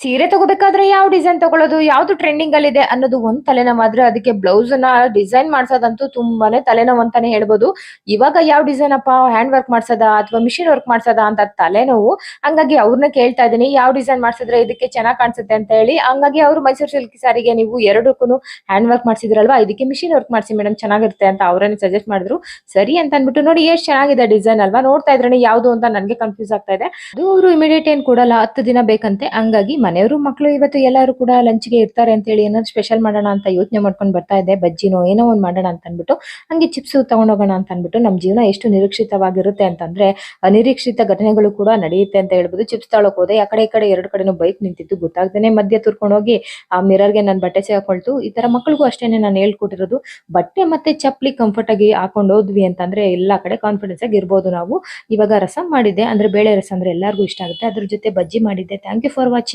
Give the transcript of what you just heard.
ಸೀರೆ ತಗೋಬೇಕಾದ್ರೆ ಯಾವ ಡಿಸೈನ್ ತಗೊಳ್ಳೋದು, ಯಾವ್ದು ಟ್ರೆಂಡಿಂಗ್ ಅಲ್ಲಿ ಇದೆ ಅನ್ನೋದು ಒಂದ್ ತಲೆನೋವಾದ್ರೆ ಅದಕ್ಕೆ ಬ್ಲೌಸ್ ನ ಡಿಸೈನ್ ಮಾಡ್ಸೋದಂತೂ ತುಂಬಾನೇ ತಲೆನೋವು ಅಂತಾನೆ ಹೇಳ್ಬೋದು. ಇವಾಗ ಯಾವ ಡಿಸೈನ್ ಅಪ್ಪ ಹ್ಯಾಂಡ್ ವರ್ಕ್ ಮಾಡ್ಸೋದಾ ಅಥವಾ ಮಿಷಿನ್ ವರ್ಕ್ ಮಾಡ್ಸೋದಾ ಅಂತ ತಲೆನೋವು. ಹಂಗಾಗಿ ಅವ್ರನ್ನ ಕೇಳ್ತಾ ಇದ್ದೀನಿ ಯಾವ ಡಿಸೈನ್ ಮಾಡ್ಸಿದ್ರೆ ಇದಕ್ಕೆ ಚೆನ್ನಾಗ್ ಕಾಣಿಸುತ್ತೆ ಅಂತ ಹೇಳಿ. ಹಂಗಾಗಿ ಅವರು ಮೈಸೂರು ಸಿಲ್ಕ್ ಸಾರಿಗೆ ನೀವು ಎರಡಕ್ಕೂ ಹ್ಯಾಂಡ್ ವರ್ಕ್ ಮಾಡ್ಸಿದ್ರಲ್ವಾ, ಇದಕ್ಕೆ ಮಿಷಿನ್ ವರ್ಕ್ ಮಾಡ್ಸಿ ಮೇಡಮ್ ಚೆನ್ನಾಗಿರುತ್ತೆ ಅಂತ ಅವರನ್ನೇ ಸಜೆಸ್ಟ್ ಮಾಡಿದ್ರು. ಸರಿ ಅಂತ ಅನ್ಬಿಟ್ಟು ನೋಡಿ ಎಷ್ಟ್ ಚೆನ್ನಾಗಿದೆ ಡಿಸೈನ್ ಅಲ್ವಾ, ನೋಡ್ತಾ ಇದ್ರೆ ಯಾವ್ದು ಅಂತ ನನ್ಗೆ ಕನ್ಫ್ಯೂಸ್ ಆಗ್ತಾ ಇದೆ. ಅದು ಅವರು ಇಮಿಡಿಯೇಟ್ ಏನ್ ಕೊಡಲ್ಲ, 10 ದಿನ ಬೇಕಂತೆ. ಹಂಗಾಗಿ ಮನೆಯವರು ಮಕ್ಕಳು ಇವತ್ತು ಎಲ್ಲರೂ ಕೂಡ ಲಂಚ್ಗೆ ಇರ್ತಾರೆ ಅಂತ ಹೇಳಿ ಏನಾದ್ರು ಸ್ಪೆಷಲ್ ಮಾಡೋಣ ಅಂತ ಯೋಚನೆ ಮಾಡ್ಕೊಂಡು ಬರ್ತಾ ಇದ್ದೆ. ಬಜ್ಜಿನೋ ಏನೋ ಒಂದ್ ಮಾಡೋಣ ಅಂತ ಅನ್ಬಿಟ್ಟು ಹಂಗೆ ಚಿಪ್ಸ್ ತಗೊಂಡೋಗೋಣ ಅಂತ ಅನ್ಬಿಟ್ಟು. ನಮ್ ಜೀವನ ಎಷ್ಟು ನಿರೀಕ್ಷಿತವಾಗಿರುತ್ತೆ ಅಂತಂದ್ರೆ ಅನಿರೀಕ್ಷಿತ ಘಟನೆಗಳು ಕೂಡ ನಡೆಯುತ್ತೆ ಅಂತ ಹೇಳ್ಬೋದು. ಚಿಪ್ಸ್ ತಗೊಳಕ್ ಹೋದೆ, ಆ ಕಡೆ ಈ ಕಡೆ ಎರಡು ಕಡೆನೂ ಬೈಕ್ ನಿಂತಿತ್ತು, ಗೊತ್ತಾಗ್ದೇನೆ ಮಧ್ಯೆ ತುರ್ಕೊಂಡು ಹೋಗಿ ಆ ಮಿರರ್ಗೆ ನನ್ ಬಟ್ಟೆ ಸೇರ್ಕೊಳ್ತು. ಈ ತರ ಮಕ್ಕಳಿಗೂ ಅಷ್ಟೇನೆ ನಾನು ಹೇಳ್ಕೊಟ್ಟಿರೋದು. ಬಟ್ಟೆ ಮತ್ತೆ ಚಪ್ಪಲಿ ಕಂಫರ್ಟ್ ಆಗಿ ಹಾಕೊಂಡು ಹೋದ್ವಿ ಅಂತಂದ್ರೆ ಎಲ್ಲಾ ಕಡೆ ಕಾನ್ಫಿಡೆನ್ಸ್ ಆಗಿ ಇರ್ಬೋದು ನಾವು. ಇವಾಗ ರಸಂ ಮಾಡಿದ್ದೆ, ಅಂದ್ರೆ ಬೇಳೆ ರಸಂ ಅಂದ್ರೆ ಎಲ್ಲಾರ್ಗೂ ಇಷ್ಟ ಆಗುತ್ತೆ. ಅದ್ರ ಜೊತೆ ಬಜ್ಜಿ ಮಾಡಿದ್ದೆ. Thank you for watching.